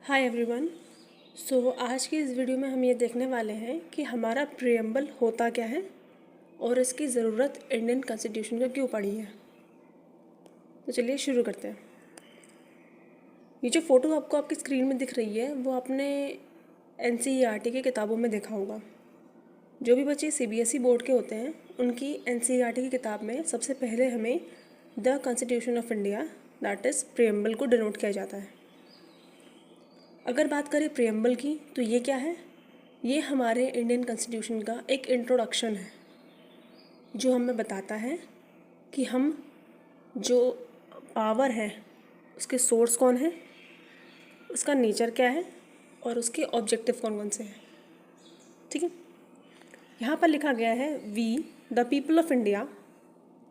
Hi everyone. आज की इस वीडियो में हम ये देखने वाले हैं कि हमारा प्रीएम्बल होता क्या है और इसकी ज़रूरत इंडियन कॉन्स्टिट्यूशन को क्यों पड़ी है। तो चलिए शुरू करते हैं। ये जो फ़ोटो आपको आपकी स्क्रीन में दिख रही है वो आपने एनसीईआरटी की किताबों में देखा होगा। जो भी बच्चे सीबीएसई बोर्ड के होते हैं उनकी एनसीईआरटी की किताब में सबसे पहले हमें the constitution of India that is preamble को डिनोट किया जाता है। अगर बात करें प्रीएम्बल की तो ये क्या है? ये हमारे इंडियन कॉन्स्टिट्यूशन का एक इंट्रोडक्शन है जो हमें बताता है कि हम जो पावर है उसके सोर्स कौन है, उसका नेचर क्या है और उसके ऑब्जेक्टिव कौन कौन से हैं। ठीक है, यहाँ पर लिखा गया है we the people of India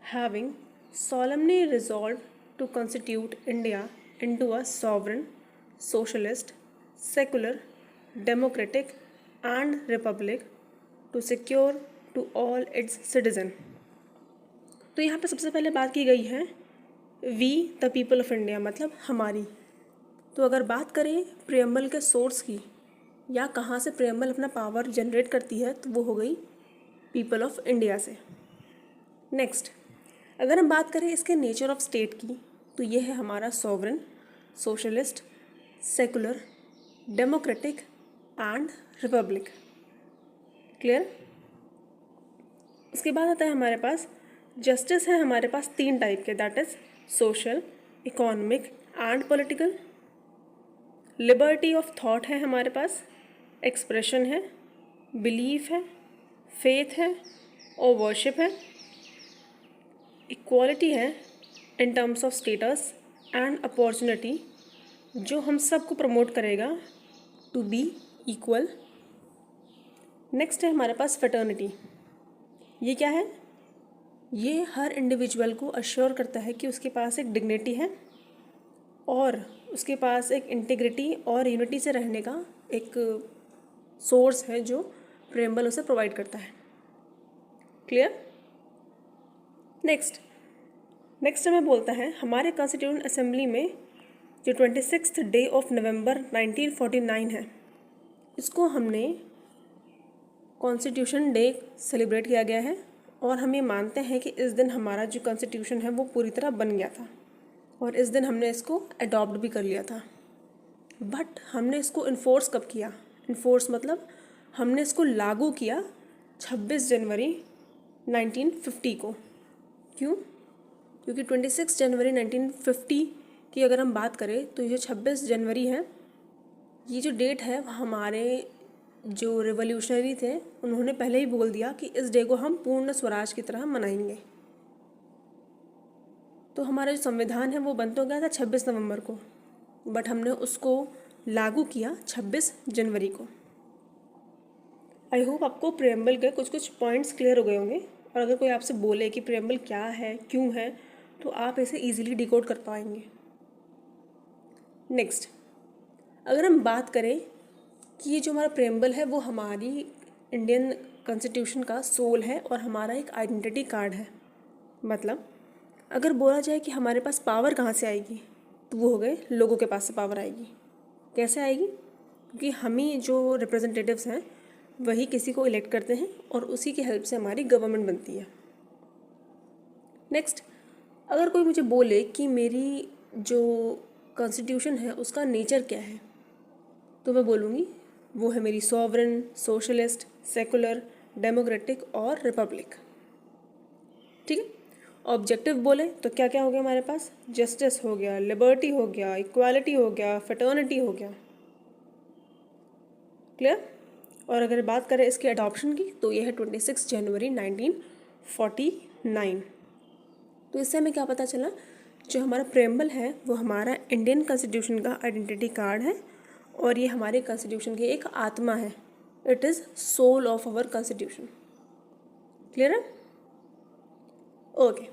having solemnly resolved to constitute India into a sovereign, socialist, secular, democratic and republic to secure to all its citizen। तो यहाँ पे सबसे पहले बात की गई है we the people of India मतलब हमारी। तो अगर बात करें प्रीएम्बल के सोर्स की या कहाँ से प्रीएम्बल अपना पावर जनरेट करती है तो वो हो गई पीपल ऑफ इंडिया से। नेक्स्ट, अगर हम बात करें इसके नेचर ऑफ स्टेट की तो ये है हमारा sovereign, socialist, secular, democratic and Republic. Clear? उसके बाद आता है हमारे पास जस्टिस है हमारे पास 3 टाइप के that is social, economic and political. Liberty of thought है हमारे पास, एक्सप्रेशन है, बिलीफ है, फेथ है और वर्शिप है। इक्वालिटी है in terms of status and opportunity जो हम सबको प्रमोट करेगा टू बी इक्वल। नेक्स्ट है हमारे पास फ्रेटर्निटी। ये क्या है? ये हर इंडिविजुअल को अश्योर करता है कि उसके पास एक डिग्निटी है और उसके पास एक इंटीग्रिटी और यूनिटी से रहने का एक सोर्स है जो प्रीएम्बल उसे प्रोवाइड करता है। क्लियर? नेक्स्ट हमें बोलता है हमारे कॉन्स्टिट्यूशन असेंबली में जो 26 डे ऑफ नवंबर 1949 है इसको हमने कॉन्स्टिट्यूशन डे सेलिब्रेट किया गया है और हम ये मानते हैं कि इस दिन हमारा जो कॉन्स्टिट्यूशन है वो पूरी तरह बन गया था और इस दिन हमने इसको अडॉप्ट भी कर लिया था। बट हमने इसको इन्फोर्स कब किया? इन्फोर्स मतलब हमने इसको लागू किया 26 जनवरी 1950 को। क्यों? क्योंकि 26 जनवरी 1950 की अगर हम बात करें तो ये जो 26 जनवरी है ये जो डेट है हमारे जो रिवॉल्यूशनरी थे उन्होंने पहले ही बोल दिया कि इस डे को हम पूर्ण स्वराज की तरह मनाएंगे। तो हमारा जो संविधान है वो बन तो गया था 26 नवंबर को बट हमने उसको लागू किया 26 जनवरी को। आई होप आपको प्रीएम्बल के कुछ पॉइंट्स क्लियर हो गए होंगे और अगर कोई आपसे बोले कि प्रीएम्बल क्या है, क्यों है, तो आप इसे इजीली डिकोड कर पाएंगे। नेक्स्ट, अगर हम बात करें कि ये जो हमारा प्रीएम्बल है वो हमारी इंडियन कॉन्स्टिट्यूशन का सोल है और हमारा एक आइडेंटिटी कार्ड है। मतलब अगर बोला जाए कि हमारे पास पावर कहाँ से आएगी तो वो हो गए लोगों के पास से पावर आएगी। कैसे आएगी? क्योंकि हम ही जो रिप्रेजेंटेटिव्स हैं वही किसी को इलेक्ट करते हैं और उसी की हेल्प से हमारी गवर्नमेंट बनती है। नेक्स्ट, अगर कोई मुझे बोले कि मेरी जो कॉन्स्टिट्यूशन है उसका नेचर क्या है तो मैं बोलूँगी वो है मेरी सॉवरन, सोशलिस्ट, सेकुलर, डेमोक्रेटिक और रिपब्लिक। ठीक है। ऑब्जेक्टिव बोले तो क्या क्या हो गया हमारे पास? जस्टिस हो गया, लिबर्टी हो गया, इक्वालिटी हो गया, फ्रेटर्निटी हो गया। क्लियर? और अगर बात करें इसके अडॉप्शन की तो ये है 26 जनवरी 1949। तो इससे हमें क्या पता चला? जो हमारा प्रीएम्बल है वो हमारा इंडियन कॉन्स्टिट्यूशन का आइडेंटिटी कार्ड है और ये हमारे कॉन्स्टिट्यूशन की एक आत्मा है। It is soul of our constitution. Clear है? ओके।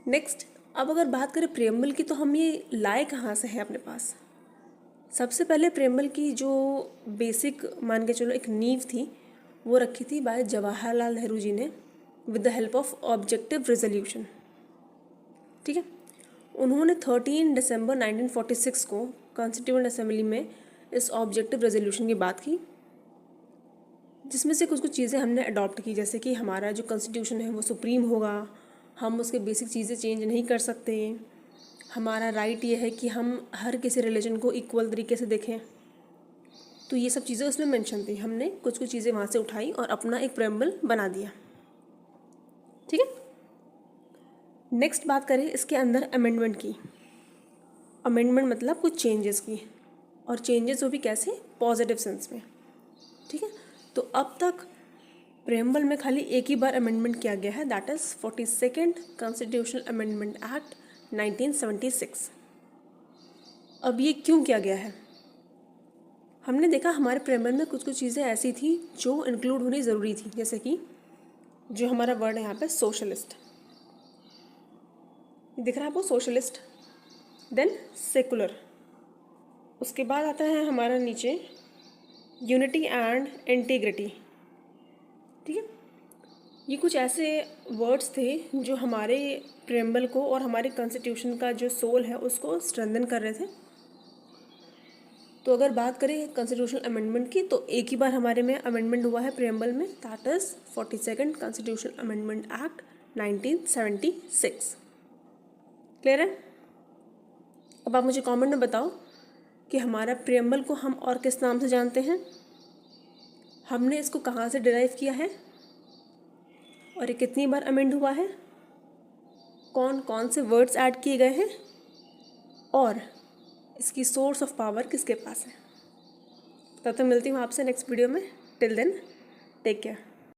नेक्स्ट, अब अगर बात करें प्रीएम्बल की तो हम ये लाए कहाँ से हैं अपने पास? सबसे पहले प्रीएम्बल की जो बेसिक मान के चलो एक नींव थी वो रखी थी बाय जवाहरलाल नेहरू जी ने with the help of objective resolution. ठीक है। उन्होंने 13 दिसंबर 1946 को कॉन्स्टिट्यूएंट असेंबली में इस ऑब्जेक्टिव रेजोल्यूशन की बात की, जिसमें से कुछ कुछ चीज़ें हमने अडॉप्ट की, जैसे कि हमारा जो कॉन्स्टिट्यूशन है वो सुप्रीम होगा, हम उसके बेसिक चीज़ें चेंज नहीं कर सकते, हमारा राइट ये है कि हम हर किसी रिलीजन को इक्वल तरीके से देखें। तो ये सब चीज़ें उसमें मेंशन थी, हमने कुछ कुछ चीज़ें वहाँ से उठाई और अपना एक प्रेम्बल बना दिया। ठीक है, नेक्स्ट बात करें इसके अंदर अमेंडमेंट की। अमेंडमेंट मतलब कुछ चेंजेस की, और चेंजेस वो भी कैसे, पॉजिटिव सेंस में। ठीक है, तो अब तक प्रेम्बल में खाली एक ही बार अमेंडमेंट किया गया है, that is 42nd constitutional amendment act 1976। अब ये क्यों किया गया है? हमने देखा हमारे प्रेम्बल में कुछ कुछ चीज़ें ऐसी थी जो इंक्लूड होनी ज़रूरी थी, जैसे कि जो हमारा वर्ड है यहाँ पे सोशलिस्ट, दिख रहा है आपको, सोशलिस्ट, देन सेकुलर, उसके बाद आता है हमारा नीचे यूनिटी एंड इंटीग्रिटी। ठीक है, ये कुछ ऐसे वर्ड्स थे जो हमारे प्रेम्बल को और हमारे कॉन्स्टिट्यूशन का जो सोल है उसको स्ट्रेंथन कर रहे थे। तो अगर बात करें कॉन्स्टिट्यूशनल अमेंडमेंट की, तो एक ही बार हमारे में अमेंडमेंट हुआ है प्रेम्बल में, that is 42nd constitutional amendment act 1976। Clear है? अब आप मुझे कमेंट में बताओ कि हमारा प्रेम्बल को हम और किस नाम से जानते हैं, हमने इसको कहाँ से डिराइव किया है, और ये कितनी बार अमेंड हुआ है, कौन कौन से वर्ड्स ऐड किए गए हैं, और इसकी सोर्स ऑफ पावर किसके पास है। तब तक मिलती हूँ आपसे नेक्स्ट वीडियो में। Till then take care.